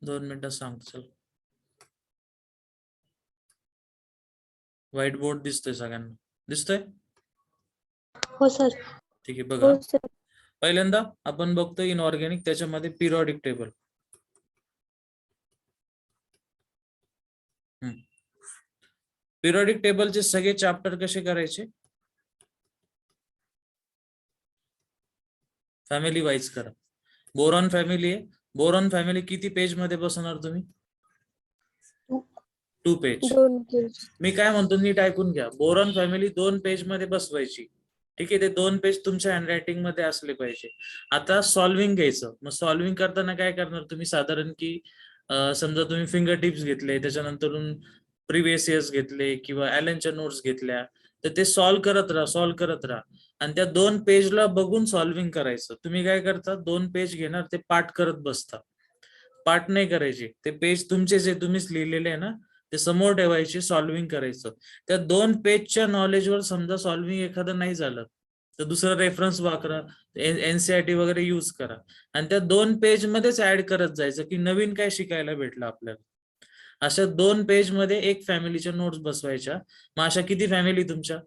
2 मिनिटं सांगतो. चल, व्हाईट बोर्ड दिसतोय सगळ्यांना? दिसतोय? हो सर. ठीक आहे, बघा. हो सर. पहिल्यांदा आपण बघतो इनऑर्गॅनिक, त्याच्यामध्ये पिरियडिक टेबल. पिरियडिक टेबलचे सगळे चॅप्टर कसे करायचे? फॅमिली वाईज करा. बोरॉन फॅमिली आहे. बोरॉन फॅमिली किती पेज मध्ये बसवणार तुम्ही? 2 पेज. 2 पेज. मी काय म्हणतो नीट ऐकून घ्या. बोरॉन फॅमिली 2 पेज मध्ये बसवायची. ठीक आहे, ते 2 पेज तुमच्या हँडरायटिंग मध्ये असले पाहिजे. आता सॉल्व्हिंग घ्यायचं. मग सॉल्व्हिंग करताना काय करणार तुम्ही? साधारण की समजा तुम्ही फिंगर टिप्स घेतले, त्याच्यानंतर प्रिव्हियस इयर्स घेतले किंवा ॲलनच्या नोट्स घेतल्या, तर ते सॉल्व्ह करत राहा आणि त्या 2 पेजला बघून सॉल्व्हिंग करायचं. तुम्ही काय करता? 2 पेज घेणार, ते पाठ करत बसता. पाठ नाही करायचे. ते पेज तुमचे जे तुम्हीच लिहिलेले आहे ना, ते समोर ठेवायचे, सॉल्व्हिंग करायचं. त्या 2 पेजच्या नॉलेजवर समजा सॉल्व्हिंग एखादं नाही झालं तर दुसरा रेफरन्स वापरा, एनसीईआरटी वगैरे यूज करा आणि त्या 2 पेज मध्येच ऍड करत जायचं की नवीन काय शिकायला भेटलं आपल्याला. अशा 2 पेज मध्ये एक फॅमिलीच्या नोट्स बसवायच्या. मग अशा किती फॅमिली तुमच्या?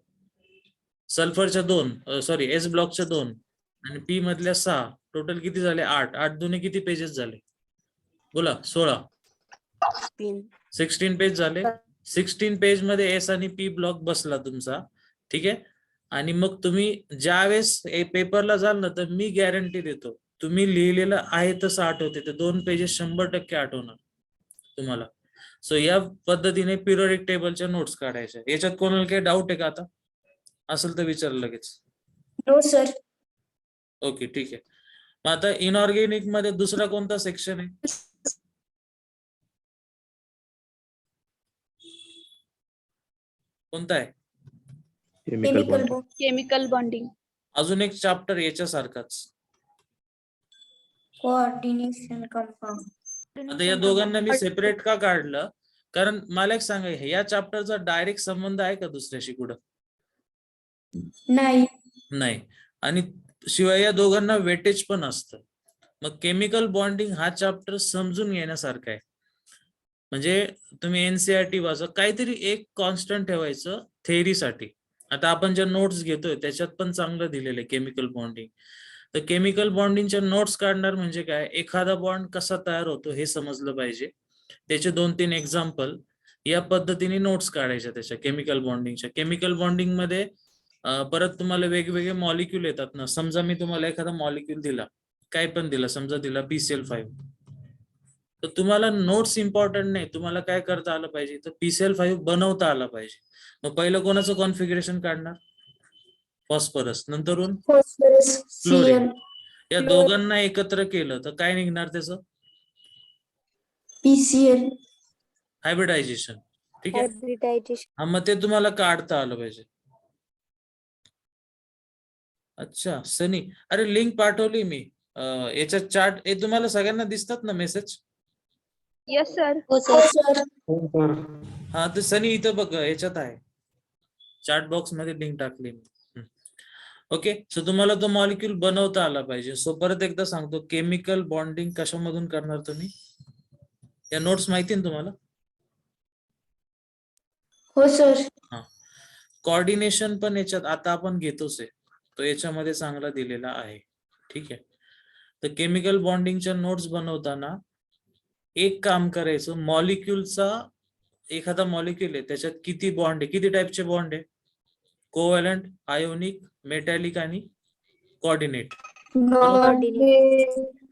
सल्फरच्या 2, सॉरी एस ब्लॉकच्या 2 आणि पी मधल्या 6, टोटल किती झाले? 8. 8 दुने किती पेजेस झाले? बोला. 16. 16 पेज झाले. 16 पेज मध्ये एस आणि पी ब्लॉक बसला तुमचा. ठीक आहे, आणि मग तुम्ही ज्यावेळेस पेपरला जाल ना, तर मी गॅरंटी देतो तुम्ही लिहिलेलं आहे तसं आठवते. ते 2 पेजेस 100% आठवणार तुम्हाला. सो या पद्धतीने पिरियडिक टेबलच्या नोट्स काढायच्या. याच्यात कोणाला काही डाऊट आहे का? आता असेल तर विचार लगेच. No sir. ओके, ठीक आहे. मग आता इनऑर्गॅनिक मध्ये दुसरा कोणता सेक्शन आहे? कोणता आहे? Chemical bonding. अजून एक चॅप्टर याच्यासारखाच. Coordination compound. आता या दोघांना मी सेपरेट का काढलं? कारण मला एक सांगा, या चॅप्टरचा डायरेक्ट संबंध आहे का दुसऱ्याशी कुठं? नाही. आणि शिवाय या दोघांना वेटेज पण असतं. मग केमिकल बॉन्डिंग हा चॅप्टर समजून घेण्यासारखा आहे. म्हणजे तुम्ही एनसीईआरटी वाचा, काहीतरी एक कॉन्स्टंट ठेवायचं थेअरीसाठी. आता आपण ज्या नोट्स घेतोय त्याच्यात पण चांगलं दिलेलं आहे केमिकल बॉन्डिंग. तर केमिकल बॉन्डिंगच्या नोट्स काढणार म्हणजे काय? एखादा बॉन्ड कसा तयार होतो हे समजलं पाहिजे. त्याचे 2-3 एक्झाम्पल या पद्धतीने नोट्स काढायच्या त्याच्या केमिकल बॉन्डिंगच्या. केमिकल बॉन्डिंग मध्ये परत तुम्हाला वेगवेगळे मॉलिक्यूल येतात ना. समजा मी तुम्हाला एखादा मॉलिक्यूल दिला, काय पण दिला, समजा दिला PCl5, तर तुम्हाला नोट्स इम्पॉर्टंट नाही, तुम्हाला काय करता आलं पाहिजे? तर PCl5 बनवता आला पाहिजे. मग पहिलं कोणाचं कॉन्फिगरेशन काढणार? फॉस्फरस, नंतरून फ्लोरीन. या दोघांना एकत्र केलं तर काय निघणार त्याचं? PCl. हायब्रिडायझेशन. ठीक आहे, हायब्रिडायझेशन. हा, मग ते तुम्हाला काढता आलं पाहिजे. अच्छा सनी, अरे लिंक पाठवली मी. याच्यात चार्ट तुम्हाला सगळ्यांना दिसतात ना मेसेज? Yes sir. हो सर. हा, तर सनी इथं बघ, याच्यात आहे चार्ट बॉक्स मध्ये लिंक टाकली मी. ओके, सो तुम्हाला तो मॉलिक्यूल बनवता आला पाहिजे. सो परत एकदा सांगतो, केमिकल बॉन्डिंग कशामधून करणार तुम्ही? या नोट्स माहिती ना तुम्हाला? हो सर. हा, कोऑर्डिनेशन पण याच्यात आता आपण घेतोच आहे, तो याच्यामध्ये चांगला दिलेला आहे. ठीक आहे, तर केमिकल बॉन्डिंगच्या नोट्स बनवताना एक काम करायचं, मॉलिक्यूलचा एखादा मॉलिक्यूल आहे त्याच्यात किती बॉन्ड आहे, किती टाईपचे बॉन्ड आहे? कोव्हॅलंट, आयोनिक, मेटॅलिक आणि कोऑर्डिनेट.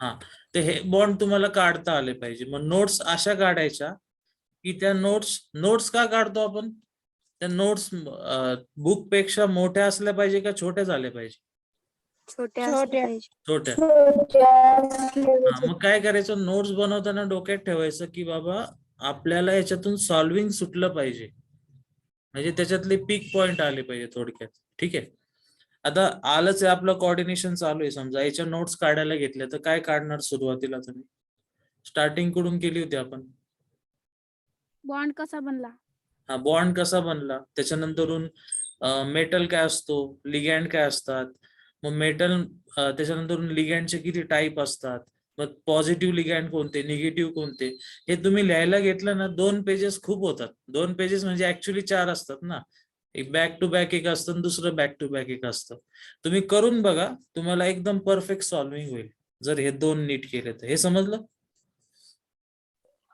हा, तर हे बॉन्ड तुम्हाला काढता आले पाहिजे. मग नोट्स अशा काढायच्या की त्या नोट्स का काढतो आपण? त्या नोट्स बुक पेक्षा मोठ्या असल्या पाहिजे का छोट्या झाल्या पाहिजे? छोट्या. मग काय करायचं? नोट्स बनवताना डोक्यात ठेवायचं की बाबा आपल्याला याच्यातून सॉल्व्हिंग सुटलं पाहिजे, म्हणजे त्याच्यातले पीक पॉइंट आले पाहिजे थोडक्यात. ठीक आहे, आता आलंच आहे आपलं कोऑर्डिनेशन चालू आहे. समजा याच्या नोट्स काढायला घेतल्या तर काय काढणार सुरुवातीला तुम्ही? स्टार्टिंग कडून केली होती आपण. बॉन्ड कसा बनला? हा, बॉन्ड कसा बनला, त्याच्यानंतरून मेटल काय असतो, लिगँड काय असतात, मग मेटल त्याच्यानंतर लिगँडचे किती टाईप असतात, मग पॉझिटिव्ह लिगॅन्ड कोणते, निगेटिव्ह कोणते, हे तुम्ही लिहायला घेतलं ना 2 पेजेस खूप होतात. 2 पेजेस म्हणजे ऍक्च्युली 4 असतात ना. एक बॅक टू बॅक एक असतं, दुसरं बॅक टू बॅक एक असतं. तुम्ही करून बघा, तुम्हाला एकदम परफेक्ट सॉल्व्हिंग होईल जर हे 2 नीट केले तर. हे समजलं?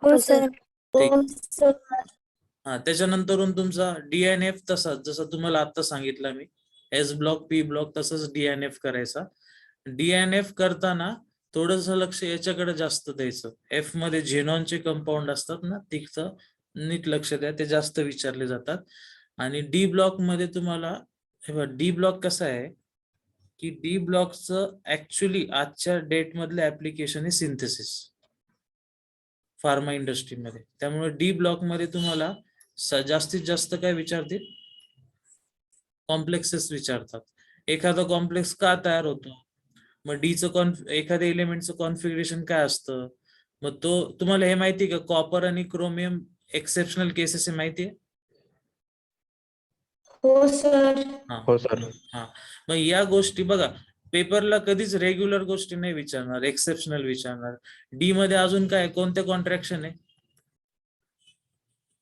हो सर. ठीक. हा, त्याच्यानंतरून तुमचा DNF तसाच जसं तुम्हाला आता सांगितलं मी, S ब्लॉक P ब्लॉक तसंच DNF करायचा. DNF करताना थोडस लक्ष याच्याकडे जास्त द्यायचं. F मध्ये झेनॉनचे कंपाऊंड असतात ना, तिथं नीट लक्ष द्या, ते जास्त विचारले जातात. आणि D ब्लॉक मध्ये तुम्हाला हे बघा, D ब्लॉक कसा आहे की D ब्लॉकचं ऍक्च्युली आजच्या डेट मधलं ऍप्लिकेशन आहे सिंथेसिस फार्मा इंडस्ट्रीमध्ये. त्यामुळे D ब्लॉक मध्ये तुम्हाला जास्तीत जास्त काय विचारतील, कॉम्प्लेक्सेस विचारतात. एखादा कॉम्प्लेक्स का तयार होतो, मग डीचं एखाद्या एलिमेंटचं कॉन्फिगरेशन काय असतं, मग तो तुम्हाला हे माहिती का कॉपर आणि क्रोमियम एक्सेप्शनल केसेस आहे माहिती आहे? हो सर. हो सर. हा, मग या गोष्टी बघा, पेपरला कधीच रेग्युलर गोष्टी नाही विचारणार, एक्सेप्शनल विचारणार. डी मध्ये अजून काय कोणते कॉन्ट्रॅक्शन आहे?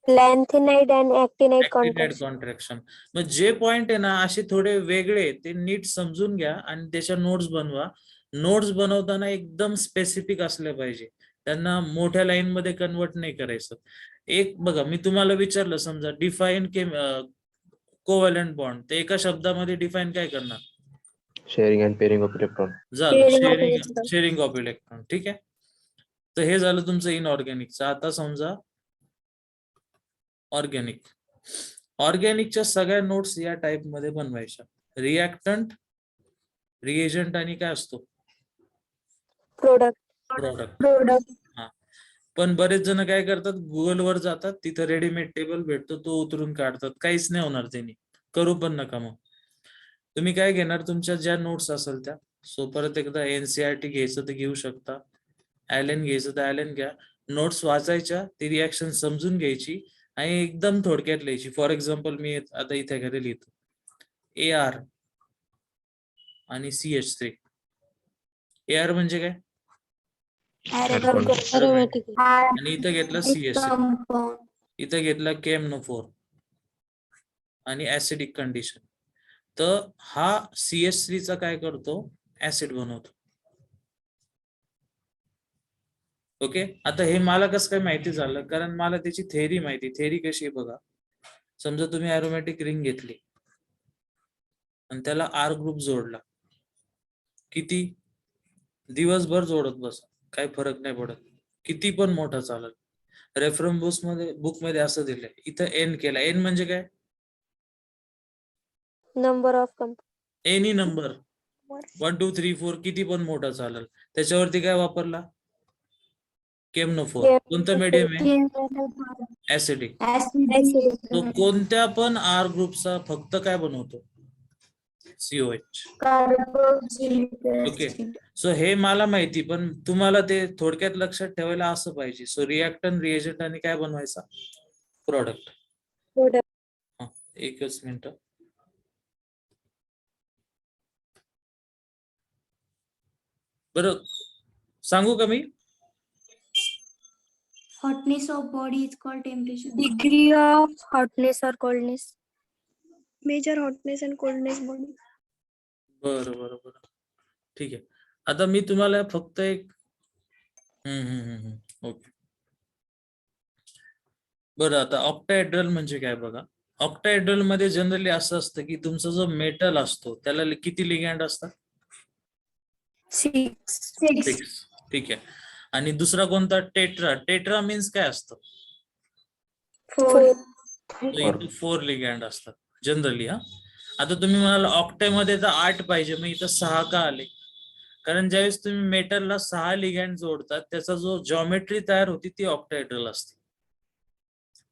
लॅन्थिनाइड आणि ऍक्टिनाइड ऍक्टिनाइड कॉन्ट्रॅक्शन. मग जे पॉइंट आहे ना असे थोडे वेगळे, ते नीट समजून घ्या आणि त्याच्या नोट्स बनवा. नोट्स बनवताना एकदम स्पेसिफिक असले पाहिजे, त्यांना मोठ्या लाईन मध्ये कन्वर्ट नाही करायचं. एक बघा, मी तुम्हाला विचारलं समजा डिफाईन कोव्हॅलंट बॉन्ड, ते एका शब्दामध्ये डिफाईन काय करणार? Sharing and pairing of electron. झालं, शेअरिंग ऑफ इलेक्ट्रॉन. ठीक आहे, तर हे झालं तुमचं इनऑर्गॅनिकचं. आता समजा ऑर्गॅनिक. ऑर्गॅनिकच्या सगळ्या नोट्स या टाइप मध्ये बनवायच्या. रिएक्टंट, रिएजंट आणि काय असतो? प्रोडक्ट. हा, पण बरेच जण काय करतात, गुगल वर जातात, तिथं रेडीमेड टेबल भेटतो, तो उतरून काढतात. काहीच नाही होणार त्यांनी, करू पण नका. मग तुम्ही काय घेणार, तुमच्या ज्या नोट्स असेल त्या. सो परत एकदा NCERT घ्यायचं तर घेऊ शकता, ॲलन घ्यायचं तर ॲलन घ्या. नोट्स वाचायच्या, ती रिॲक्शन समजून घ्यायची आणि एकदम थोडक्यात लिहायची. फॉर एक्झाम्पल मी आता इथे घरी लिहितो AR आणि CH3. AR म्हणजे काय? आणि इथं घेतलं CH3, इथं घेतला KMnO4 आणि ऍसिडिक कंडिशन. तर हा CH3 चा काय करतो, ऍसिड बनवतो. ओके, आता हे मला कसं काय माहिती झालं, कारण मला त्याची थेअरी माहिती. थेअरी कशी आहे बघा, समजा तुम्ही अरोमॅटिक रिंग घेतली आणि त्याला R ग्रुप जोडला, किती दिवसभर जोडत बस, काही फरक नाही पडत, किती पण मोठा चालेल. रेफरन्स बुक मध्ये असं दिलंय, इथं N केला. N म्हणजे काय? नंबर ऑफ एनी नंबर 1 2 3 4 किती पण मोठा चालेल. त्याच्यावरती काय वापरला? KMnO4. कोणतं मीडियम आहे? ऍसिडिक. तो कोणत्या पण R ग्रुपचा फक्त काय बनवतो? COH. ओके, सो हे मला माहिती, पण तुम्हाला ते थोडक्यात लक्षात ठेवायला असं पाहिजे. सो रिएक्टंट, रिएजंट आणि काय बनवायचा? प्रोडक्ट. एकच मिनिट. बरं, सांगू का मी? Hotness of body is called temperature. Degree of hotness or coldness. Major hotness and coldness body. बरं, ठीक आहे. आता मी तुम्हाला फक्त एक ओके. बरं, आता ऑक्टाहेड्रल म्हणजे काय बघा. ऑक्टाहेड्रल मध्ये जनरली असं असतं की तुमचा जो मेटल असतो त्याला किती लिगॅन्ड असतात? 6. ठीक आहे. आणि दुसरा कोणता? टेट्रा. टेट्रा मीन्स काय असतं? 4 लिगॅन्ड असतात जनरली. हा, आता तुम्ही म्हणाला ऑक्टे मध्ये तर 8 पाहिजे, मग इथं 6 का आले? कारण ज्यावेळेस तुम्ही मेटलला 6 लिगॅन्ड जोडतात, त्याचा जो जॉमेट्री तयार होती ती ऑक्टाहेड्रल असते.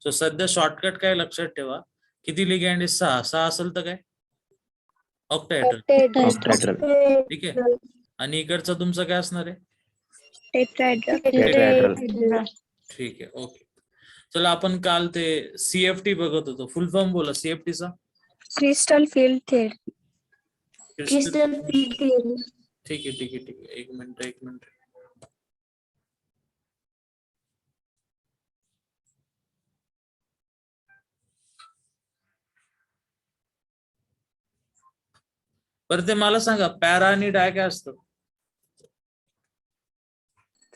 सो सध्या शॉर्टकट काय लक्षात ठेवा, किती लिगॅन्ड आहे? 6 असेल तर काय? ऑक्टाहेड्रल. ठीक आहे. आणि इकडचा तुमचं काय असणार आहे? टेट्राहेड्रल. ठीक आहे, ओके. चला, आपण काल ते CFT बघत होतो. फुल फॉर्म बोला CFT चा. Crystal field theory. ठीक आहे. एक मिनिट. बरं ते मला सांगा, पॅरा आणि डाय काय असतं?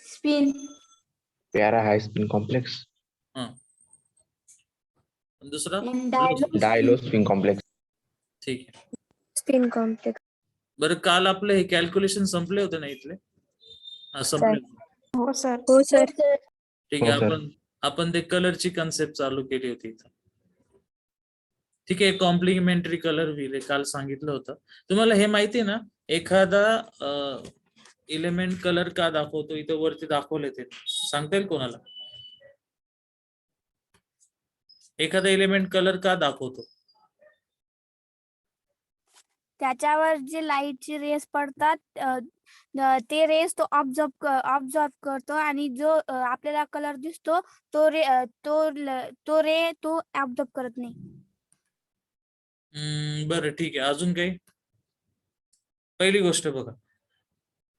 Spin. Para high spin complex. दुसरा Di-low spin complex. ठीक आहे. Spin complex. बरं काल आपलं हे कॅल्क्युलेशन संपले होते ना इथले? संपले होते. हो सर. हो सर. ठीक आहे. हो, सर. आपण ते कलरची कन्सेप्ट चालू केली होती इथं. ठीक आहे. कॉम्प्लिमेंटरी कलर व्हील काल सांगितलं होतं. तुम्हाला हे माहिती आहे ना, एखादा एलिमेंट कलर का दाखवतो, इथं वरती दाखवले ते सांगता येईल कोणाला? एखादा एलिमेंट कलर का दाखवतो? त्याच्यावर जे लाईटचे रेस पडतात ते रेस तो ऑब्झर्व करतो आणि जो आपल्याला कलर दिसतो तो रे तो ऑब्झर्व करत नाही. बरं ठीक आहे. अजून काही? पहिली गोष्ट बघा,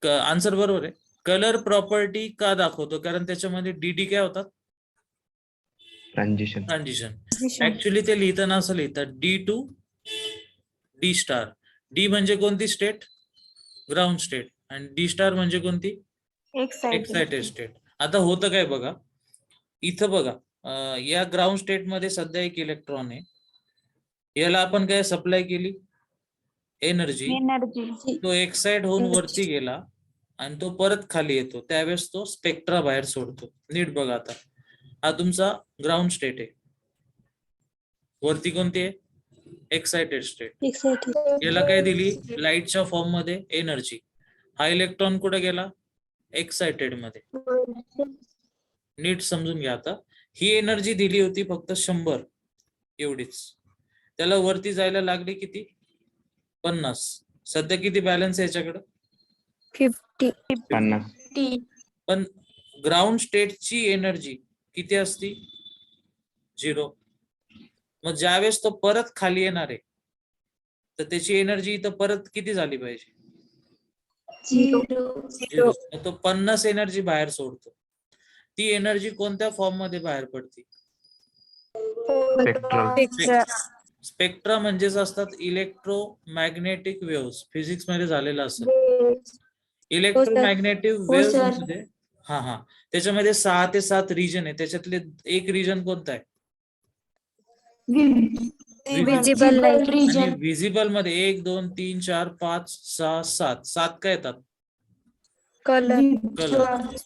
आन्सर बरोबर आहे. कलर प्रॉपर्टी का दाखवतो? कारण त्याच्यामध्ये डीडी काय होतात? Transition. ट्रान्झिशन. ऍक्च्युली ते लिहिताना असं लिहितात D to D star. D म्हणजे कोणती स्टेट? Ground state. आणि डी स्टार म्हणजे कोणती? Excited state. आता होतं काय बघा, इथं बघा, या ग्राउंड स्टेट मध्ये सध्या एक इलेक्ट्रॉन आहे. याला आपण काय सप्लाय केली? एनर्जी. तो एक्साइट होऊन वरती गेला आणि तो परत खाली येतो, त्यावेळेस तो स्पेक्ट्रा बाहेर सोडतो. नीट बघा आता, हा तुमचा ग्राउंड स्टेट आहे. वरती कोणती आहे? Excited state. याला काय दिली? लाईटच्या फॉर्म मध्ये एनर्जी. हा इलेक्ट्रॉन कुठे गेला? एक्साइटेड मध्ये. नीट समजून घ्या आता. ही एनर्जी दिली होती फक्त 100 एवढीच. त्याला वरती जायला लागली किती? 50. सध्या किती बॅलन्स आहे याच्याकडे? 50. पण ग्राउंड स्टेटची एनर्जी किती असती? 0. मग ज्यावेळेस तो परत खाली येणार आहे, तर त्याची एनर्जी इथं परत किती झाली पाहिजे? 0. तो 50 एनर्जी बाहेर सोडतो. ती एनर्जी कोणत्या फॉर्म मध्ये बाहेर पडते? Spectral. स्पेक्ट्रा म्हणजेच असतात इलेक्ट्रोमॅग्नेटिक वेव्स. फिजिक्स मध्ये झालेला असेल. इलेक्ट्रोमॅग्नेटिक वेव्स मध्ये त्याच्यामध्ये 6 ते 7 रिजन आहे. त्याच्यातले एक रिजन कोणता आहे? Visible light. आणि विजिबल मध्ये 1 2 3 4 5 6 7 7 काय येतात? कलर. कलर.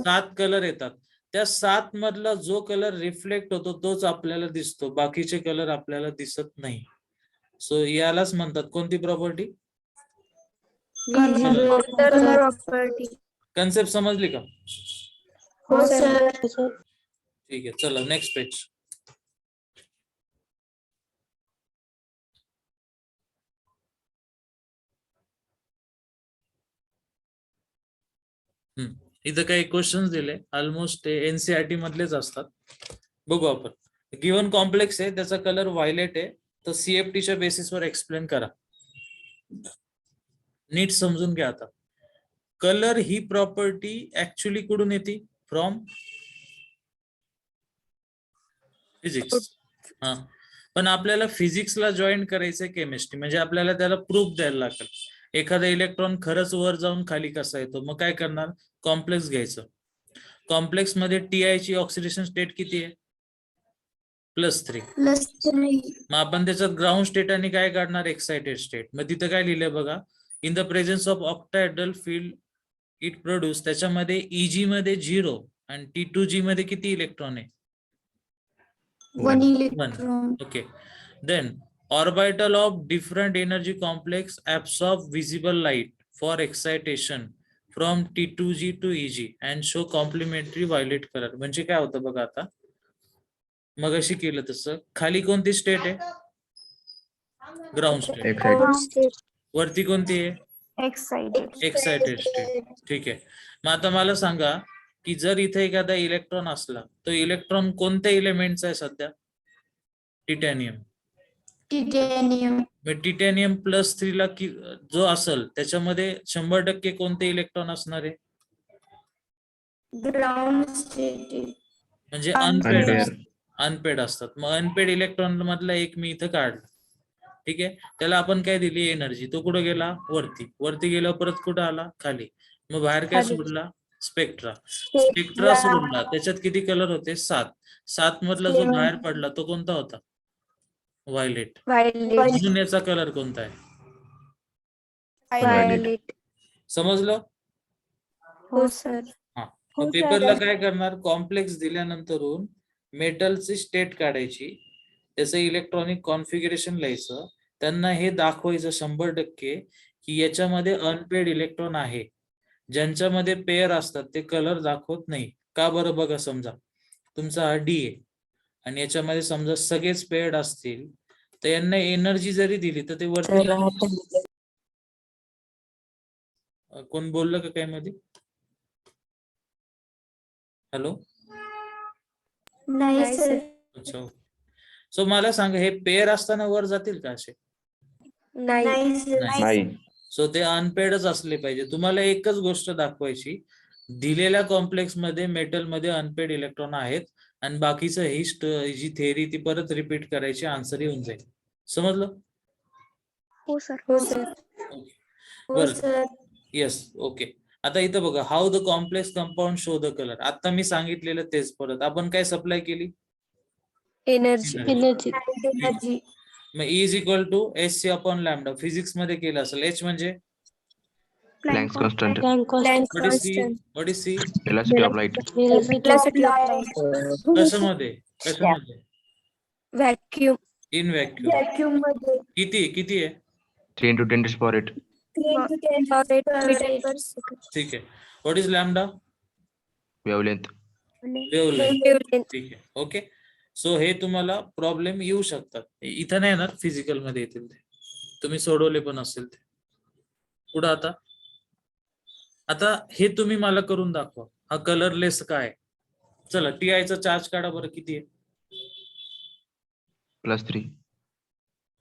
7 कलर येतात. त्या 7 मधला जो कलर रिफ्लेक्ट होतो तोच आपल्याला दिसतो, बाकीचे कलर आपल्याला दिसत नाही. सो यालाच म्हणतात कोणती प्रॉपर्टी? प्रॉपर्टी. कन्सेप्ट समजली का? हो सर. ठीक आहे, चला नेक्स्ट पेज. इथं काही क्वेश्चन दिले, ऑलमोस्ट ते एनसीईआरटी मधलेच असतात. बघू आपण. गिव्हन कॉम्प्लेक्स आहे, त्याचा कलर व्हायलेट आहे, तर सीएफटीच्या बेसिसवर एक्सप्लेन करा. नीट समजून घ्या आता. कलर ही प्रॉपर्टी ऍक्च्युली कुठून येते? From physics. पण आपल्याला फिजिक्सला जॉईन करायचंय केमिस्ट्री, म्हणजे आपल्याला त्याला प्रूफ द्यायला लागेल. एखादा इलेक्ट्रॉन खरंच वर जाऊन खाली कसा येतो, मग काय करणार? कॉम्प्लेक्स घ्यायचं. कॉम्प्लेक्स मध्ये टीआय ची ऑक्सिडेशन स्टेट किती आहे? +3. मग आपण त्याच्यात ग्राउंड स्टेट आणि काय काढणार? Excited state. मग तिथं काय लिहिलंय बघा, in the presence of octahedral field it produce. त्याच्यामध्ये इजी मध्ये 0 आणि T2G मध्ये किती इलेक्ट्रॉन आहे? 1 1. Electron. Okay. Then orbital of different energy complex absorb visible light for excitation from T2G to EG and show complementary violet color. म्हणजे काय होतं बघा आता, मगाशी केलं तसं. खाली कोणती स्टेट आहे? Ground state. वरती कोणती आहे? Excited state. ठीक आहे. मग आता मला सांगा की जर इथे एखादा इलेक्ट्रॉन असला, तो इलेक्ट्रॉन कोणत्या एलिमेंटचा आहे सध्या? टिटॅनियम. टिटॅनियम +3 ला जो असेल त्याच्यामध्ये 100% कोणते इलेक्ट्रॉन असणार आहे? Ground state. म्हणजे Unpaired. अनपेड असतात. मग अनपेड इलेक्ट्रॉन मधला एक मी इथं काढला. ठीक आहे. त्याला आपण काय दिली एनर्जी, तो कुठं गेला वरती, वरती गेल्यावर परत कुठं आला खाली, मग बाहेर काय खाली. सोडला स्पेक्ट्रा. स्पेक्ट्रा सोडला, त्याच्यात किती कलर होते 7. 7 मधला जो बाहेर पडला तो कोणता होता, व्हायलेट. म्हणून याचा कलर कोणता आहे, Violet. समजलं. हो सर. हा, मग पेपरला काय करणार, कॉम्प्लेक्स दिल्यानंतरून मेटलची स्टेट काढायची, त्याचं इलेक्ट्रॉनिक कॉन्फिगरेशन लिहायचं, त्यांना हे दाखवायचं 100% की याच्यामध्ये अनपेड इलेक्ट्रॉन आहे. ज्यांच्यामध्ये पेअर असतात ते कलर दाखवत नाही का बरं, बघा समजा तुमचा हा डी आहे आणि याच्यामध्ये समजा सगळेच पेअर्ड असतील तर यांना एनर्जी जरी दिली तर ते वरती कोण बोललं का काय मध्ये, हॅलो. नाही सर. अच्छा, सो मला सांगा हे पेअर असताना वर जातील का असे, नाही. सो ते अनपेडच असले पाहिजे. तुम्हाला एकच गोष्ट दाखवायची, दिलेल्या कॉम्प्लेक्स मध्ये मेटल मध्ये अनपेड इलेक्ट्रॉन आहेत आणि बाकीचं ही जी थेअरी ती परत रिपीट करायची, आन्सर येऊन जाईल. समजलं. हो सर. हो सर. बरं, येस, ओके. आता इथं बघा, how the complex compound show the colour. आता मी सांगितलेलं तेच परत आपण काय सप्लाय केली, एनर्जी. मग E is equal to Hc upon lambda. Physics मध्ये केलं असेल. H म्हणजे Planck's constant. what is C? What is C? Velocity of light. कशामध्ये, कशामध्ये, व्हॅक्यूम. In vacuum. किती आहे, 3 into 10 to the power 8. ठीक आहे. What is lambda, Wavelength. Wavelength. ठीक आहे, ओके. सो हे तुम्हाला प्रॉब्लेम येऊ शकतात, इथं नाही येणार, फिजिकल मध्ये येतील ते, तुम्ही सोडवले पण असेल ते. पुढे आता हे तुम्ही मला करून दाखवा, हा कलरलेस काय. चला TI चा चार्ज काढा बरं, किती आहे, +3.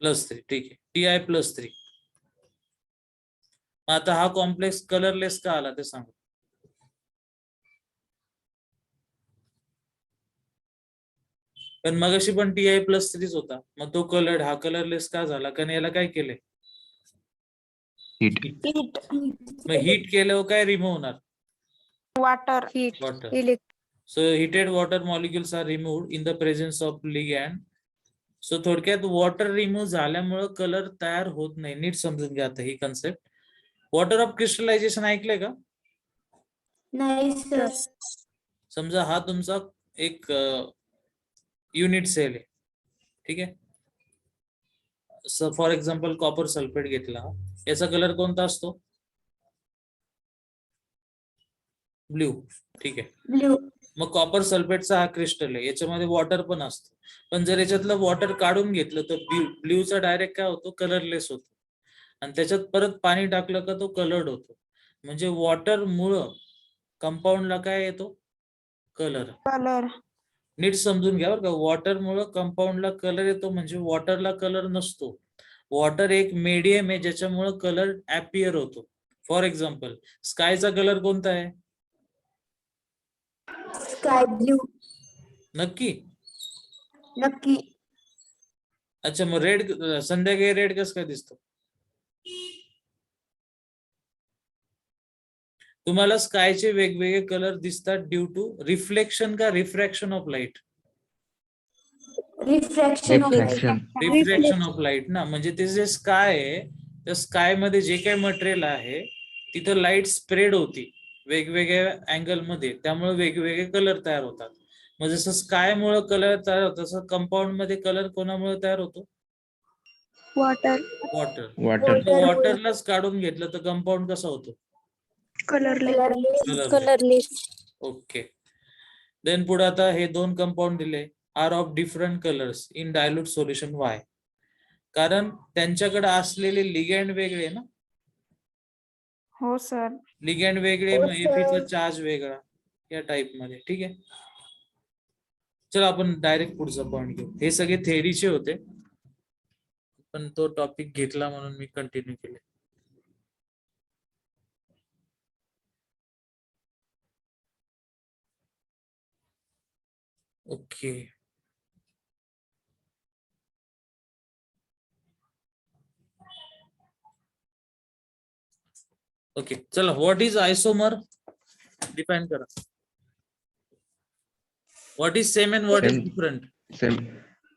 +3. ठीक आहे, TI +3. आता हा कॉम्प्लेक्स कलरलेस का आला ते सांगा. पण मगाशी पण TI +3 होता, मग तो कलर, हा कलरलेस का झाला, कारण याला काय केलंय, Heat. मग हीट केल्यावर काय रिमूव्ह होणार, water. Water. So heated water molecules are removed in the presence of ligand. So थोडक्यात वॉटर रिमूव्ह झाल्यामुळे कलर तयार होत नाही. नीट समजून घ्या आता ही कन्सेप्ट. वॉटर ऑफ क्रिस्टलायझेशन ऐकलंय का, नाही सर. समजा हा तुमचा एक युनिट सेल आहे, ठीक आहे. फॉर एक्झाम्पल कॉपर सल्फेट घेतला, याचा कलर कोणता असतो, ब्ल्यू. ठीक आहे. मग कॉपर सल्फेटचा हा क्रिस्टल आहे, याच्यामध्ये वॉटर पण असतं, पण जर याच्यातलं वॉटर काढून घेतलं तर ब्ल्यूचा डायरेक्ट काय होतो, कलरलेस होतो, आणि त्याच्यात परत पाणी टाकलं का तो कलर्ड होतो. म्हणजे वॉटर मुळे कंपाऊंडला काय येतो, कलर. नीट समजून घ्या बरं का, वॉटर मुळे कंपाऊंडला कलर येतो, म्हणजे वॉटरला कलर नसतो. वॉटर एक मीडियम आहे ज्याच्यामुळे कलर अपियर होतो. फॉर एक्झाम्पल स्कायचा कलर कोणता आहे, स्काय ब्ल्यू. नक्की. नक्की. अच्छा, मग रेड, संध्याकाळी रेड कसं काय दिसतो, तुम्हाला स्कायचे वेगवेगळे कलर दिसतात ड्यू टू रिफ्लेक्शन का refraction of light, refraction. Refraction of light ना. म्हणजे ते जे स्काय आहे, त्या स्काय मध्ये जे काही मटेरियल आहे तिथं लाईट स्प्रेड होती वेगवेगळ्या अँगल मध्ये, त्यामुळे वेगवेगळे कलर तयार होतात. मग जसं स्काय मुळे कलर तयार होतं, तसं कंपाऊंड मध्ये कलर कोणामुळे तयार होतो, वॉटर. वॉटर. Water. वॉटरलाच काढून घेतलं तर कंपाऊंड कसा होतो, कलरलेस. ओके. देन पुढे आता हे दोन कंपाऊंड दिले, are of different colours in dilute solution. Why, कारण त्यांच्याकडे असलेले लिगँड वेगळे ना. हो सर. लिगँड वेगळे, मग Feचा चार्ज वेगळा, या टाइप मध्ये. ठीक आहे, चला आपण डायरेक्ट पुढचा पॉइंट घेऊ. हे सगळे थेअरीचे होते, पण तो टॉपिक घेतला म्हणून मी कंटिन्यू केले. ओके. ओके चला, व्हॉट इज आयसोमर डिफाइन करा. What is same and what is Same. Different? Same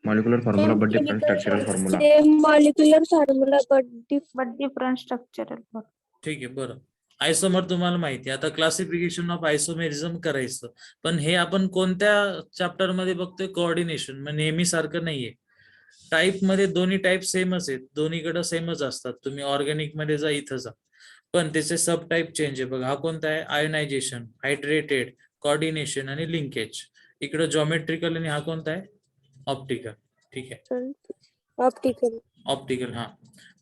molecular formula but different structural formula. Same molecular formula but different structural formula. ठीक आहे, बरं. आयसोमर तुम्हाला माहिती आहे. आता क्लासिफिकेशन ऑफ आयसोमेरिझम करायचं, पण हे आपण कोणत्या चॅप्टर मध्ये बघतोय? कोऑर्डिनेशन. मग नेहमी सारखं नाहीये. टाईप मध्ये दोन्ही टाईप सेमच आहेत, दोन्हीकडे सेमच असतात. तुम्ही ऑर्गॅनिक मध्ये जा, इथं जा, पण त्याचे सब टाईप चेंज आहे. बघा हा कोणता आहे? आयोनायझेशन, हायड्रेटेड, कोऑर्डिनेशन आणि लिंकेज. इकडे जॉमेट्रिकल आणि हा कोणता आहे? ऑप्टिकल. ठीक आहे, Optical. ऑप्टिकल. हा,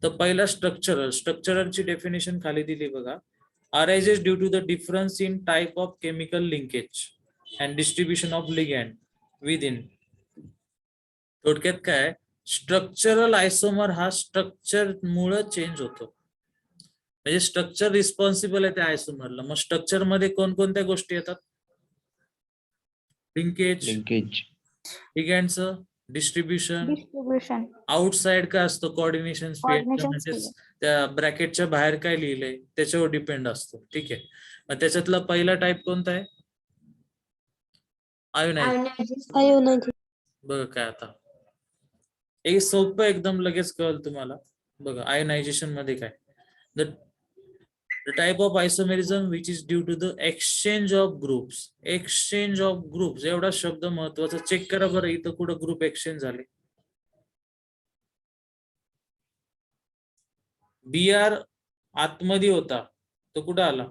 तर पहिला स्ट्रक्चरल. स्ट्रक्चरलची डेफिनेशन खाली दिली बघा. Arises due to the difference in type of chemical linkage and distribution of ligand within. थोडक्यात काय? स्ट्रक्चरल आयसोमर हा स्ट्रक्चर मुळे चेंज होतो, म्हणजे स्ट्रक्चर रिस्पॉन्सिबल आहे त्या आयसोमरला. मग स्ट्रक्चर मध्ये कोणकोणत्या गोष्टी येतात? Linkage, Linkage. लिगॅन्डचं डिस्ट्रीब्युशन, Distribution. आउटसाइड काय असतं? कोऑर्डिनेशन Coordination म्हणजे sphere. त्या ब्रॅकेटच्या बाहेर काय लिहिलंय त्याच्यावर डिपेंड असतो. ठीक आहे, मग त्याच्यातला पहिला टाइप कोणता आहे? आयोनायझेशन. बघा काय आता एक सोपं एकदम लगेच कळलं तुम्हाला. बघा आयोनायझेशन मध्ये काय? The type of isomerism which is due to the exchange of groups. Exchange of groups एवढा शब्द महत्वाचा. चेक करा बरं, इथं कुठं ग्रुप एक्सचेंज झाले? BR आतमध्ये होता, तो कुठं आला?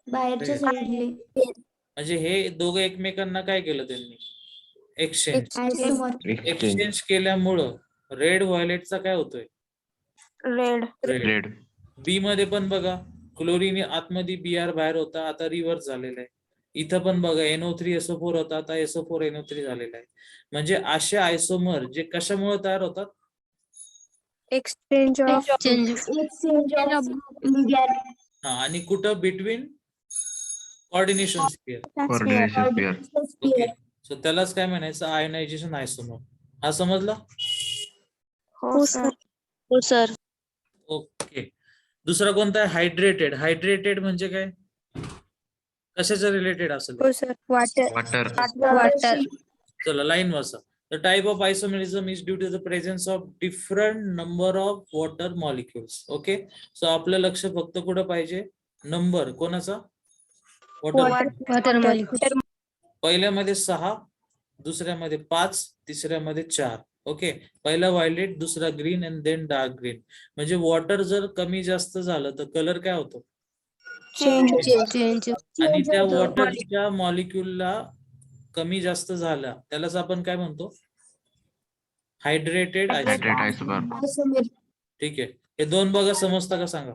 बाहेरच्या साईडले. म्हणजे हे दोघं एकमेकांना काय केलं त्यांनी? एक्सचेंज. Exchange. एक्सचेंज केल्यामुळं रेड व्हायलेटचा काय होतोय? रेड. Red. बी मध्ये पण बघा, क्लोरीन आतमध्ये, BR बाहेर होता, आता रिव्हर्स झालेला आहे. इथं पण बघा NO3SO4 होता, आता SO4NO3 झालेला आहे. म्हणजे असे आयसोमर जे कशामुळे तयार होतात? Exchange of हा, आणि कुठं? Between coordination sphere. Coordination sphere. Okay, so त्यालाच काय म्हणायचं? आयोनायझेशन आयसोमर. हा समजला? हो सर. हो सर. ओके, दुसरा कोणता आहे? हायड्रेटेड. हायड्रेटेड म्हणजे काय? कशाच्या रिलेटेड असेल? हो सर. वॉटर. Water. चला लाईन वाचा. The type of isomerism is due to the presence of different number of water molecules. Okay, so आपलं लक्ष फक्त कुठं पाहिजे? नंबर. कोणाचा? वॉटर. पहिल्यामध्ये 6, दुसऱ्यामध्ये 5, तिसऱ्यामध्ये 4. ओके, पहिला व्हायलेट, दुसरा green and then dark green. म्हणजे वॉटर जर कमी जास्त झालं तर कलर काय होतो? चेंज. आणि त्या वॉटरच्या मॉलिक्यूलला कमी जास्त झाला त्यालाच आपण काय म्हणतो? Hydrated Hydrate आयसोमर. isomer. ठीक आहे, हे दोन बघा, समजता का सांगा?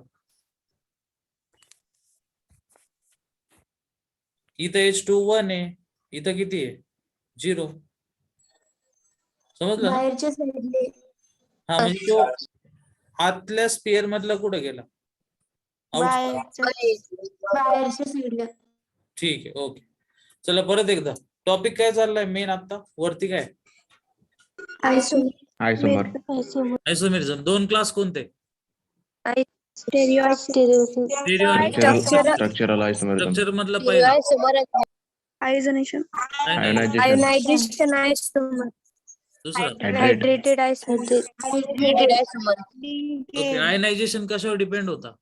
इथं H2 1 आहे, इथं किती आहे? 0. समजलं ना? बाहेरच्या साईडले. हा, म्हणजे तो आतल्या स्पिअर मधला कुठे गेला? बाहेरच्या साईडला. ठीक आहे, ओके. चला परत एकदा, टॉपिक काय चाललाय मेन आता? वरती काय? Isomer. आयसोमेरिझम. दोन क्लास कोणते? Structural isomerism. स्ट्रक्चर मधला पहिला Ionization. Ionization. दुसरा. Hydrate. ओके, आयनायझेशन कशावर डिपेंड होता?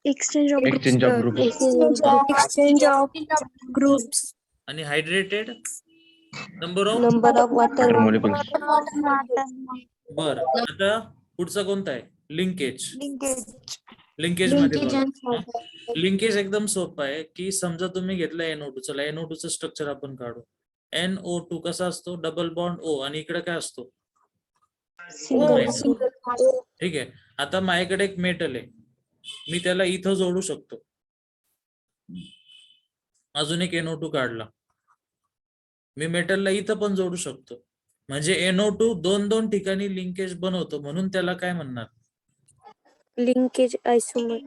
Exchange of groups. आणि hydrated number of. Water molecules. बर, आता पुढचा कोणता आहे? लिंकेज. लिंकेज मध्ये लिंकेज एकदम सोपं आहे की समजा तुम्ही घेतलं NO2. चला NO2 चं स्ट्रक्चर आपण काढू. NO2 कसा असतो? डबल बॉन्ड O, आणि इकडे काय असतो? ठीक आहे, आता माझ्याकडे एक मेटल आहे, मी त्याला इथं जोडू शकतो. अजून एक NO2 काढला, मी मेटलला इथं पण जोडू शकतो. म्हणजे NO2 दोन ठिकाणी लिंकेज बनवतो, म्हणून त्याला काय म्हणणार? लिंकेज आयसोमर.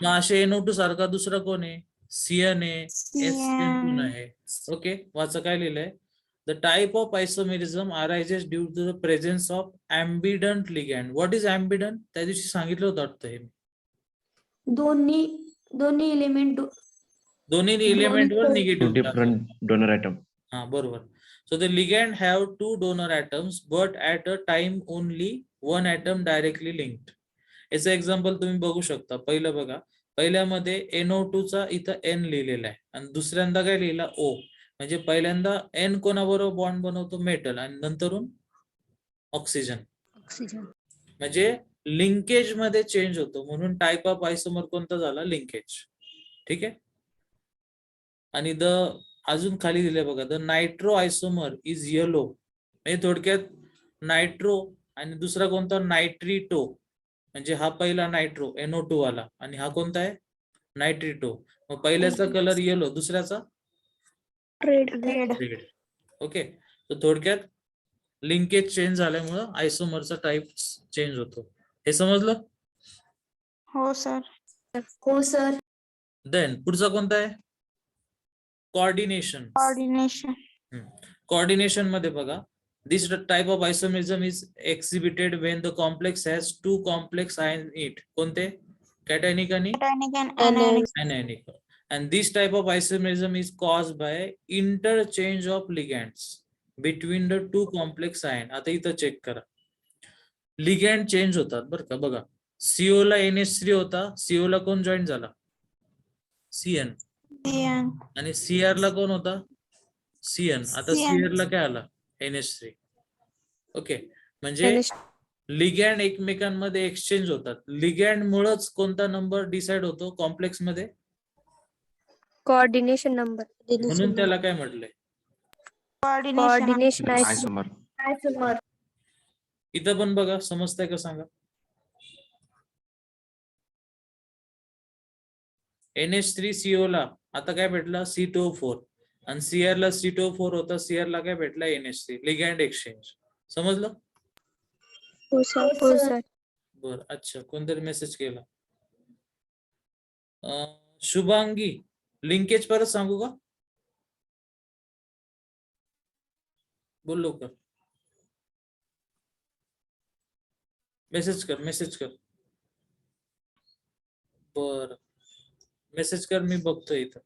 मग असे NO2 सारखा दुसरा कोण आहे? CN आहे, SN2 आहे. ओके, वाचा काय लिहिलंय? The type of isomerism arises due to the presence of ambident ligand. What is ambident? त्या दिवशी सांगितलं होतं वाटतं हे. दोन्ही एलिमेंट दोन्ही एलिमेंट वर two negative. Different donor atom. हा बरोबर. So the ligand have two donor atoms but at a time only one atom directly linked. याचं एक्झाम्पल तुम्ही बघू शकता. पहिलं बघा, पहिल्यामध्ये NO2 चा इथं N लिहिलेला आहे आणि दुसऱ्यांदा काय लिहिला O. म्हणजे पहिल्यांदा N कोणाबरोबर बॉन्ड बनवतो? मेटल, आणि नंतरून ऑक्सिजन. म्हणजे लिंकेज मध्ये चेंज होतो, म्हणून टाइप ऑफ आयसोमर कोणता झाला? लिंकेज. ठीक आहे. आणि द अजून खाली दिले बघा, द नायट्रो आयसोमर इज येलो. म्हणजे थोडक्यात नायट्रो आणि दुसरा कोणता? नायट्रिटो. म्हणजे हा पहिला नायट्रो NO2 वाला आणि हा कोणता आहे? नायट्रिटो. मग पहिल्याचा कलर येलो, दुसऱ्याचा रेड. ओके. तर थोडक्यात लिंकेज चेंज झाल्यामुळं आयसोमरचा टाइप चेंज होतो. हे समजलं? हो सर. देन पुढचा कोणता आहे? कोऑर्डिनेशन. कोऑर्डिनेशन मध्ये बघा, this type of isomerism is exhibited when the complex has two complex ion it. कोणते? कॅटायनिक आणि anionic. And this type of isomerism is caused by interchange of ligands between the two complex ion. आता इथं check करा, लिगॅन्ड change होतात बरं का. बघा, CO ला NH3 होता, CO ला कोण जॉईन झाला? CN. आणि CR ला कोण होता? CN. आता CR ला काय आला? NH3. ओके. म्हणजे लिगॅन्ड एकमेकांमध्ये एक्सचेंज होतात. लिगॅन्ड मुळेच कोणता नंबर डिसाइड होतो कॉम्प्लेक्स मध्ये? Coordination number. म्हणून त्याला काय म्हटलंय? कोऑर्डिनेशन आयसोमर. इथं पण बघा, समजतंय का सांगा? NH3CO ला आता काय भेटला? C2O4. आणि CR ला C2O4 होता, CR ला काय भेटला? NH3. लिगॅन्ड एक्सचेंज. समजलं? हो सर. बर. अच्छा, कोणतरी मेसेज केला. शुभांगी, लिंकेज परत सांगू का? बोल लवकर. मेसेज कर. बर, मेसेज कर, मी बघतोय इथं.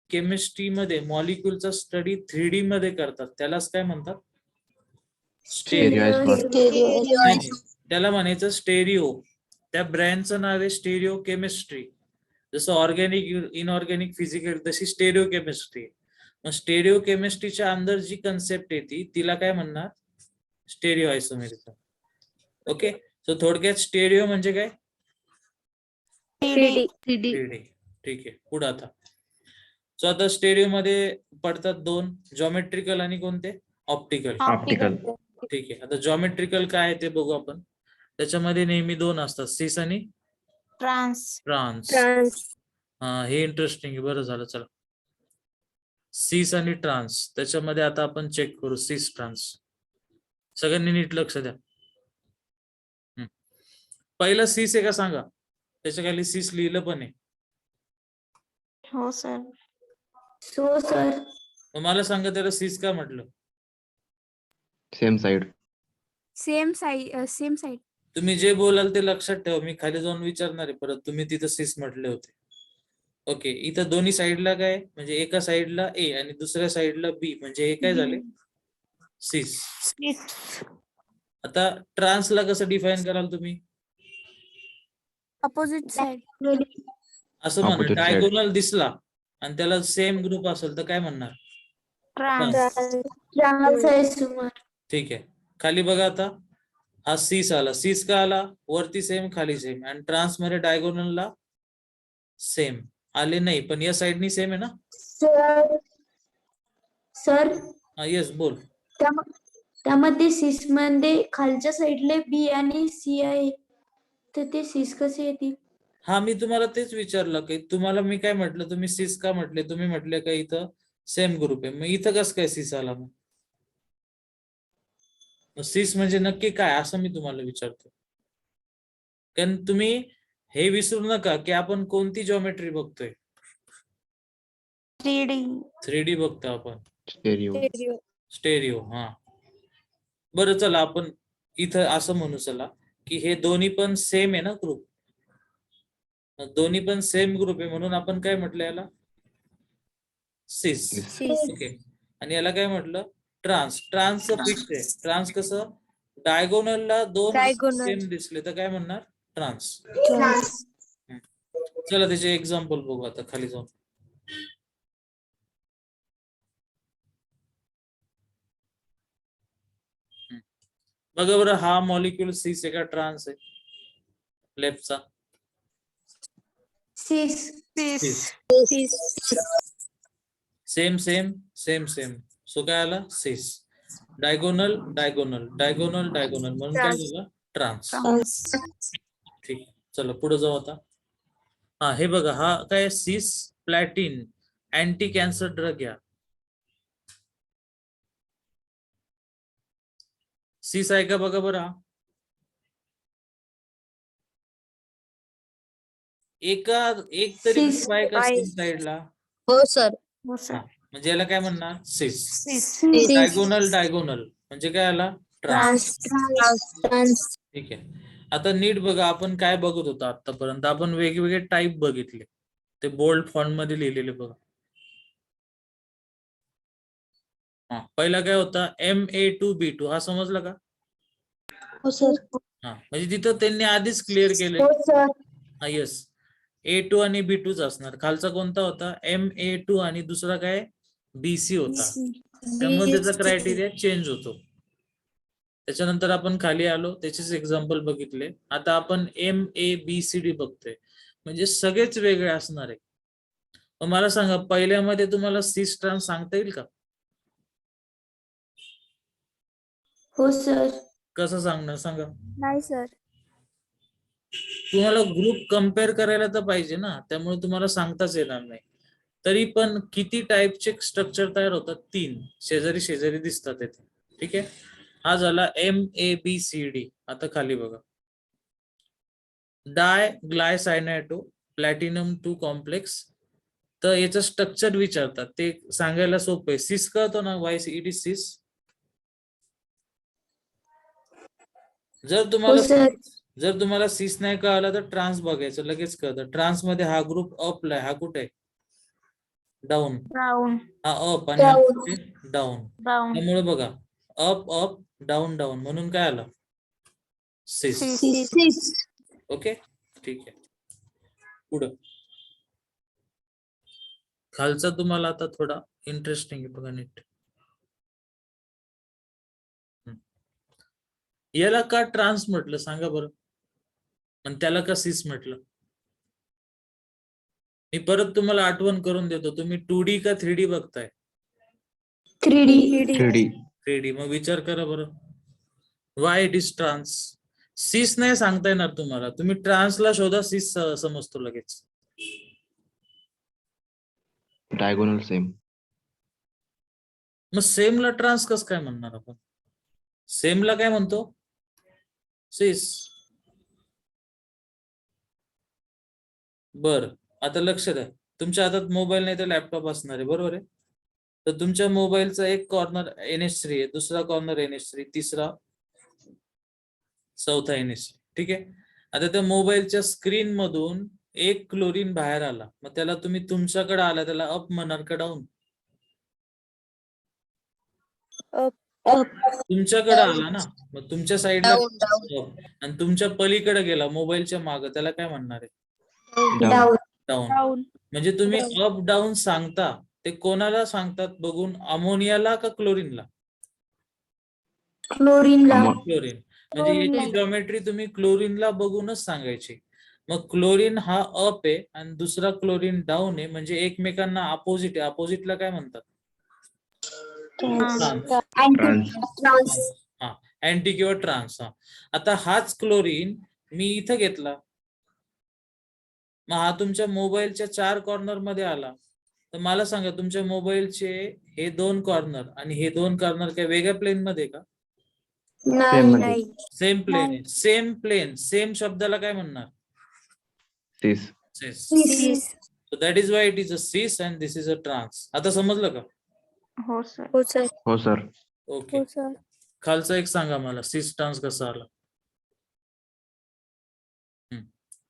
केमिस्ट्री मध्ये मॉलिक्यूलचा स्टडी 3D मध्ये करतात, त्यालाच काय म्हणतात? त्याला म्हणायचं स्टेरिओ. त्या ब्रँडचं नाव आहे स्टेरिओ केमिस्ट्री. जसं ऑर्गॅनिक, इनऑर्गॅनिक, फिजिकल, तशी स्टेरिओ केमिस्ट्री. मग स्टेरिओ केमिस्ट्रीच्या अंदर जी कन्सेप्ट येते तिला काय म्हणणार? Stereo isomerism. ओके. सो थोडक्यात स्टेरिओ म्हणजे काय? 3D. ठीक आहे. पुढे आता, सो आता स्टेरिओ मध्ये पडतात दोन, जॉमेट्रिकल आणि कोणते? ऑप्टिकल. ठीक आहे. आता जॉमेट्रिकल काय आहे ते बघू आपण. त्याच्यामध्ये नेहमी दोन असतात, सिस आणि ट्रान्स. हा, हे इंटरेस्टिंग आहे. बरं झालं, चला. सिस आणि ट्रान्स, त्याच्यामध्ये आता आपण चेक करू सिस ट्रान्स. सगळ्यांनी नीट लक्ष द्या. पहिलं सिस आहे का सांगा? त्याच्या खाली सिस लिहिलं पण आहे. हो सर. मग मला सांगा, त्याला सिस का म्हटलं? Same side. तुम्ही जे बोलाल ते लक्षात ठेवा. मी खाली जाऊन विचारणार आहे परत, तुम्ही तिथं सिस म्हटले होते. ओके. इथं दोन्ही साईडला काय, म्हणजे एका साईडला A आणि दुसऱ्या साईडला B, म्हणजे हे काय झाले? सिस. आता ट्रान्सला कसं डिफाईन कराल तुम्ही? Opposite side. असं म्हणा, Opposite side. डायगोनल दिसला आणि त्याला सेम ग्रुप असेल तर काय म्हणणार? ठीक आहे. खाली बघा, आता हा सिस आला. सिस का आला? वरती सेम, खाली सेम. आणि ट्रान्स मध्ये डायगोनलला सेम आले नाही, पण या साइडनी सेम आहे ना? सर, हा, येस, बोल. त्यामध्ये सिस मध्ये खालच्या साईडला B आणि C आहे, तर ते सिस कसे येतील? हा, मी तुम्हाला तेच विचारलं की तुम्हाला मी काय म्हटलं, तुम्ही सिस का म्हटले? तुम्ही म्हटले का इथं सेम ग्रुप आहे. मग इथं कसं काय सिस आला? मग सिस म्हणजे नक्की काय, असं मी तुम्हाला विचारतो. कारण तुम्ही हे विसरू नका की आपण कोणती जॉमेट्री बघतोय. 3D बघतो आपण. स्टेरिओ. स्टेरिओ. हा, बरं चला आपण इथं असं म्हणू चला की हे दोन्ही पण सेम आहे ना ग्रुप. दोन्ही पण सेम ग्रुप आहे म्हणून आपण काय म्हटलं याला? सिस. ओके. आणि याला काय म्हटलं? ट्रान्स. ट्रान्सचं फिक्स आहे. ट्रान्स कसं? डायगोनलला दोन Diagonal. सेम दिसले तर काय म्हणणार? ट्रान्स. चला त्याचे एक्झाम्पल बघू आता खाली जाऊन. बघा बरं, हा मॉलिक्यूल सिस आहे का ट्रान्स आहे? लेफ्टचा सिस. Same same same same. So काय आला? सिस. डायगोनल डायगोनल डायगोनल डायगोनल म्हणून काय झालं? ट्रान्स. ठीक, चला पुढे जाऊ आता. हा, हे बघा, हा काय? सिस प्लॅटिन अँटी कॅन्सर ड्रग. या सिस आहे का बघा बरं. हा एक तरी Cis. group आहे का आहे. साइडला? हो सर. म्हणजे याला काय म्हणणार? सिस. Cis. डायगोनल डायगोनल म्हणजे काय आला? ट्रान्स. ठीक आहे. आता नीट बघा, आपण काय बघत होतो आतापर्यंत? आपण वेगवेगळे टाईप बघितले, ते बोल्ड फॉन्ट मध्ये लिहिलेले बघा. हा, पहिला काय होता? Ma2B2. हा समजला का? हो सर. हा, म्हणजे तिथं त्यांनी आधीच क्लिअर केले. हो सर. हा, येस. A2 आणि B2 असणार. खालचा कोणता होता? Ma2 आणि दुसरा काय? BC होता. त्यामुळे त्याचा क्रायटेरिया चेंज होतो. त्याच्यानंतर आपण खाली आलो, त्याचेच एक्झाम्पल बघितले. आता आपण MABCD बघतोय, म्हणजे सगळेच वेगळे असणार आहे. मग मला सांगा, पहिल्यामध्ये तुम्हाला सिस ट्रान्स सांगता येईल का? हो सर. कसं सांगणार सांगा? नाही सर. तुम्हाला ग्रुप कम्पेअर करायला तर पाहिजे ना, त्यामुळे तुम्हाला सांगताच येणार नाही. तरी पण किती टाईपचे स्ट्रक्चर तयार होतात? 3 शेजारी शेजारी दिसतात येथे. ठीक आहे. हा झाला MABCD. आता खाली बघा, डाय ग्लायसायनायटो प्लॅटिनम 2 कॉम्प्लेक्स. तर याचं स्ट्रक्चर विचारतात, ते सांगायला सोपं आहे. सिस कळतो ना? वाय इट इज सिस. जर तुम्हाला सिस नाही कळाला तर ट्रान्स बघायचं, लगेच कळतं. ट्रान्स मध्ये हा ग्रुप अपला आहे, हा कुठे आहे? डाऊन. हा अप आणि डाऊन. त्यामुळे बघा, अप अप डाऊन डाऊन म्हणून काय आलं? सिस. ओके, ठीक आहे. पुढं खालचा तुम्हाला आता थोडा इंटरेस्टिंग आहे बघा नीट. याला का ट्रान्स म्हटलं सांगा बरं, आणि त्याला का सिस म्हटलं? मी परत तुम्हाला आठवण करून देतो. तुम्ही 2D का 3D बघताय? 3D. 3D. मग विचार करा बरं, वाय इट इज ट्रान्स. सिस नाही सांगता येणार तुम्हाला, तुम्ही ट्रान्सला शोधा, सिस समजतो लगेच. Diagonal same. मग सेमला ट्रान्स कसं काय म्हणणार आपण? सेमला काय म्हणतो? सिस. बर, आता लक्ष द्या. तुमच्या हातात मोबाईल नाही तर लॅपटॉप असणार आहे, बरोबर आहे? तर तुमच्या मोबाईलचा एक कॉर्नर NH3 आहे, दुसरा कॉर्नर NH3, तिसरा चौथा NH3. ठीक आहे. आता त्या मोबाईलच्या स्क्रीन मधून एक क्लोरीन बाहेर आला, मग त्याला तुम्ही तुमच्याकडे आला, त्याला अप म्हणणार का डाऊन? तुमच्याकडे आला ना, मग तुमच्या साईडला आणि तुमच्या पलीकडे गेला मोबाईलच्या मागे, त्याला काय म्हणणार आहे? डाऊन. म्हणजे तुम्ही अप डाऊन सांगता ते कोणाला सांगतात बघून? अमोनियाला का क्लोरीनला? क्लोरीन. म्हणजे याची जॉमेट्री तुम्ही क्लोरीनला बघूनच सांगायची. मग क्लोरीन हा अप आहे आणि दुसरा क्लोरीन डाऊन आहे, म्हणजे एकमेकांना अपोजिट आहे. अपोजिटला काय म्हणतात? हा, अँटी किंवा ट्रान्स. हा, आता हाच क्लोरीन मी इथं घेतला, मग हा तुमच्या मोबाईलच्या 4 कॉर्नर मध्ये आला, तर मला सांगा, तुमच्या मोबाईलचे हे 2 कॉर्नर आणि हे 2 कॉर्नर काय वेगळ्या प्लेन मध्ये का? नाही. सेम प्लेन आहे. सेम प्लेन, सेम शब्दाला काय म्हणणार? सिस. सिस. So that is why it is a cis and this is a trans. आता समजलं का? हो सर. हो सर. ओके. हो सर. खालचा एक सांगा मला सिस ट्रान्स कसा आला.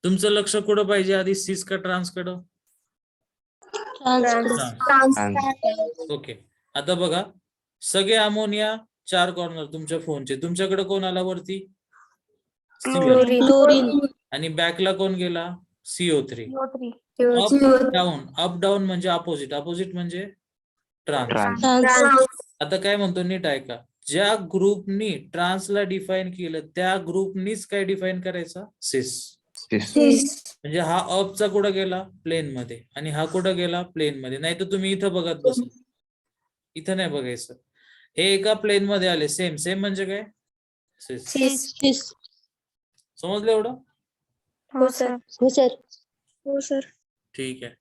तुमचं लक्ष कुठं पाहिजे आधी, सिस का ट्रान्स कडं? ओके. आता बघा सगळे अमोनिया 4 कॉर्नर तुमच्या फोनचे. तुमच्याकडे कोण आला वरती? क्लोरीन. आणि बॅकला कोण गेला? CO3. अप डाऊन म्हणजे अपोजिट. अपोजिट म्हणजे ट्रान्स. ट्रान्स. आता काय म्हणतो नीट ऐका. ज्या ग्रुपनी ट्रान्सला डिफाईन केलं त्या ग्रुपनीच काय डिफाईन करायचा? सिस. म्हणजे हा अपचा कुठं गेला? प्लेन मध्ये. आणि हा कुठं गेला? प्लेन मध्ये. नाही तर तुम्ही इथं बघत बसला. इथं नाही बघायचं. हे एका प्लेन मध्ये आले. सेम सेम म्हणजे काय? सिस. समजलं एवढं? हो सर. ठीक आहे.